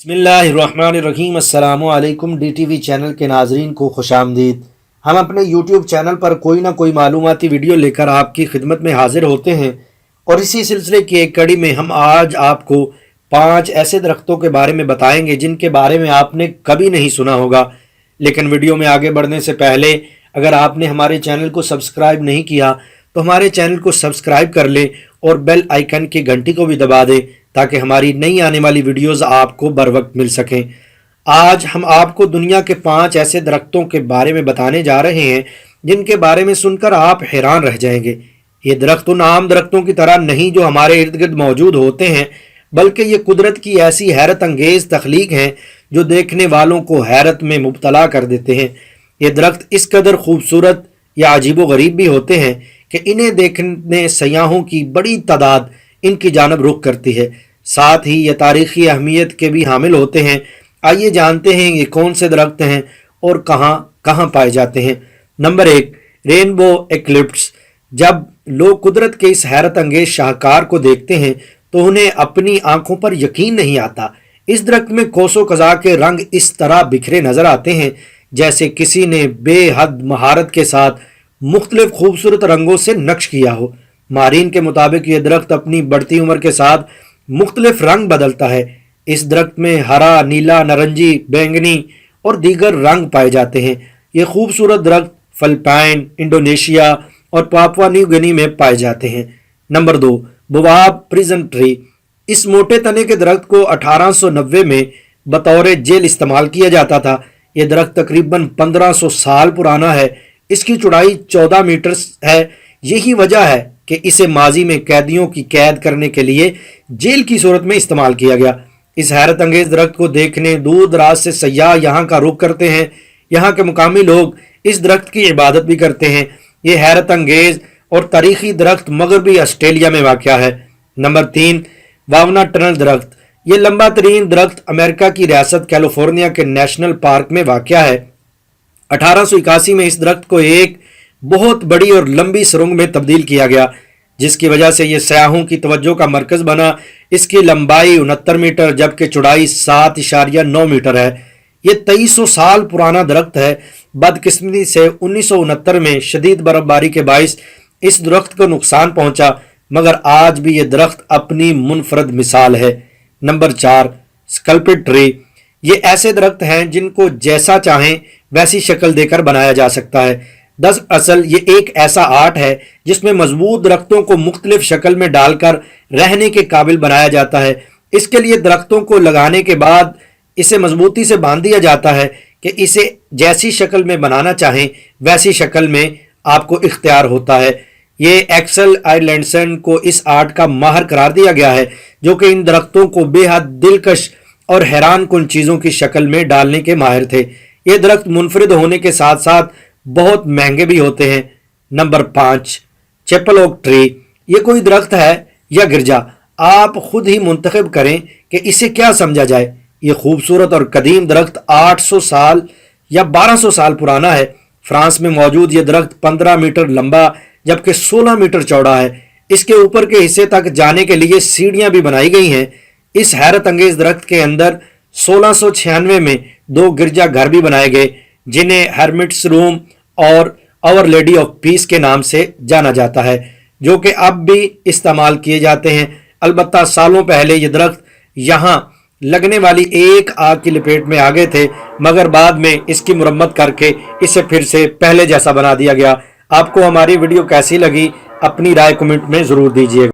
بسم اللہ الرحمن الرحیم۔ السلام علیکم ڈی ٹی وی چینل کے ناظرین کو خوش آمدید۔ ہم اپنے یوٹیوب چینل پر کوئی نہ کوئی معلوماتی ویڈیو لے کر آپ کی خدمت میں حاضر ہوتے ہیں، اور اسی سلسلے کی ایک کڑی میں ہم آج آپ کو 5 ایسے درختوں کے بارے میں بتائیں گے جن کے بارے میں آپ نے کبھی نہیں سنا ہوگا۔ لیکن ویڈیو میں آگے بڑھنے سے پہلے اگر آپ نے ہمارے چینل کو سبسکرائب نہیں کیا تو ہمارے چینل کو سبسکرائب کر لیں اور بیل آئیکن کی گھنٹی کو بھی دبا دیں تاکہ ہماری نئی آنے والی ویڈیوز آپ کو بر وقت مل سکیں۔ آج ہم آپ کو دنیا کے 5 ایسے درختوں کے بارے میں بتانے جا رہے ہیں جن کے بارے میں سن کر آپ حیران رہ جائیں گے۔ یہ درخت ان عام درختوں کی طرح نہیں جو ہمارے اردگرد موجود ہوتے ہیں، بلکہ یہ قدرت کی ایسی حیرت انگیز تخلیق ہیں جو دیکھنے والوں کو حیرت میں مبتلا کر دیتے ہیں۔ یہ درخت اس قدر خوبصورت یا عجیب و غریب بھی ہوتے ہیں کہ انہیں دیکھنے سیاحوں کی بڑی تعداد ان کی جانب رخ کرتی ہے۔ ساتھ ہی یہ تاریخی اہمیت کے بھی حامل ہوتے ہیں۔ آئیے جانتے ہیں یہ کون سے درخت ہیں اور کہاں کہاں پائے جاتے ہیں۔ Number 1، rainbow eucalyptus. جب لوگ قدرت کے اس حیرت انگیز شاہکار کو دیکھتے ہیں تو انہیں اپنی آنکھوں پر یقین نہیں آتا۔ اس درخت میں کوس و قزح کے رنگ اس طرح بکھرے نظر آتے ہیں جیسے کسی نے بے حد مہارت کے ساتھ مختلف خوبصورت رنگوں سے نقش کیا ہو۔ ماہرین کے مطابق یہ درخت اپنی بڑھتی عمر کے ساتھ مختلف رنگ بدلتا ہے۔ اس درخت میں ہرا، نیلا، نارنجی، بینگنی اور دیگر رنگ پائے جاتے ہیں۔ یہ خوبصورت درخت فلپائن، انڈونیشیا اور پاپوا نیو گنی میں پائے جاتے ہیں۔ Number 2، boab prison tree. اس موٹے تنے کے درخت کو 1890 میں بطور جیل استعمال کیا جاتا تھا۔ یہ درخت تقریباً 1500 سال پرانا ہے۔ اس کی چوڑائی 14 میٹر ہے۔ یہی وجہ ہے کہ اسے ماضی میں قیدیوں کی قید کرنے کے لیے جیل کی صورت میں استعمال کیا گیا۔ اس حیرت انگیز درخت کو دیکھنے دور دراز سے سیاح یہاں کا رخ کرتے ہیں۔ یہاں کے مقامی لوگ اس درخت کی عبادت بھی کرتے ہیں۔ یہ حیرت انگیز اور تاریخی درخت مغربی آسٹریلیا میں واقع ہے۔ نمبر 3، واونا ٹنل درخت۔ یہ لمبا ترین درخت امریکہ کی ریاست کیلیفورنیا کے نیشنل پارک میں واقع ہے۔ 1881 میں اس درخت کو ایک بہت بڑی اور لمبی سرنگ میں تبدیل کیا گیا، جس کی وجہ سے یہ سیاحوں کی توجہ کا مرکز بنا۔ اس کی لمبائی 69 میٹر جبکہ چوڑائی 7.9 میٹر ہے۔ یہ 2300 سال پرانا درخت ہے۔ بدقسمتی سے 1969 میں شدید برف باری کے باعث اس درخت کو نقصان پہنچا، مگر آج بھی یہ درخت اپنی منفرد مثال ہے۔ Number 4، sculpt tree. یہ ایسے درخت ہیں جن کو جیسا چاہیں ویسی شکل دے کر بنایا جا سکتا ہے۔ دراصل یہ ایک ایسا آرٹ ہے جس میں مضبوط درختوں کو مختلف شکل میں ڈال کر رہنے کے قابل بنایا جاتا ہے۔ اس کے لیے درختوں کو لگانے کے بعد اسے مضبوطی سے باندھ دیا جاتا ہے کہ اسے جیسی شکل میں بنانا چاہیں ویسی شکل میں آپ کو اختیار ہوتا ہے۔ یہ ایکسل آئرلینڈسن کو اس آرٹ کا ماہر قرار دیا گیا ہے، جو کہ ان درختوں کو بے حد دلکش اور حیران کن چیزوں کی شکل میں ڈالنے کے ماہر تھے۔ یہ درخت منفرد ہونے کے ساتھ ساتھ بہت مہنگے بھی ہوتے ہیں۔ نمبر 5، چیپل اوک ٹری۔ یہ کوئی درخت ہے یا گرجا؟ آپ خود ہی منتخب کریں کہ اسے کیا سمجھا جائے۔ یہ خوبصورت اور قدیم درخت 800 سال یا 1200 سال پرانا ہے۔ فرانس میں موجود یہ درخت 15 میٹر لمبا جبکہ 16 میٹر چوڑا ہے۔ اس کے اوپر کے حصے تک جانے کے لیے سیڑھیاں بھی بنائی گئی ہیں۔ اس حیرت انگیز درخت کے اندر 1696 میں 2 گرجا گھر بھی بنائے گئے جنہیں ہرمٹس روم اور آور لیڈی آف پیس کے نام سے جانا جاتا ہے، جو کہ اب بھی استعمال کیے جاتے ہیں۔ البتہ سالوں پہلے یہ درخت یہاں لگنے والی ایک آگ کی لپیٹ میں آ گئے تھے، مگر بعد میں اس کی مرمت کر کے اسے پھر سے پہلے جیسا بنا دیا گیا۔ آپ کو ہماری ویڈیو کیسی لگی؟ اپنی رائے کمنٹ میں ضرور دیجیے گا۔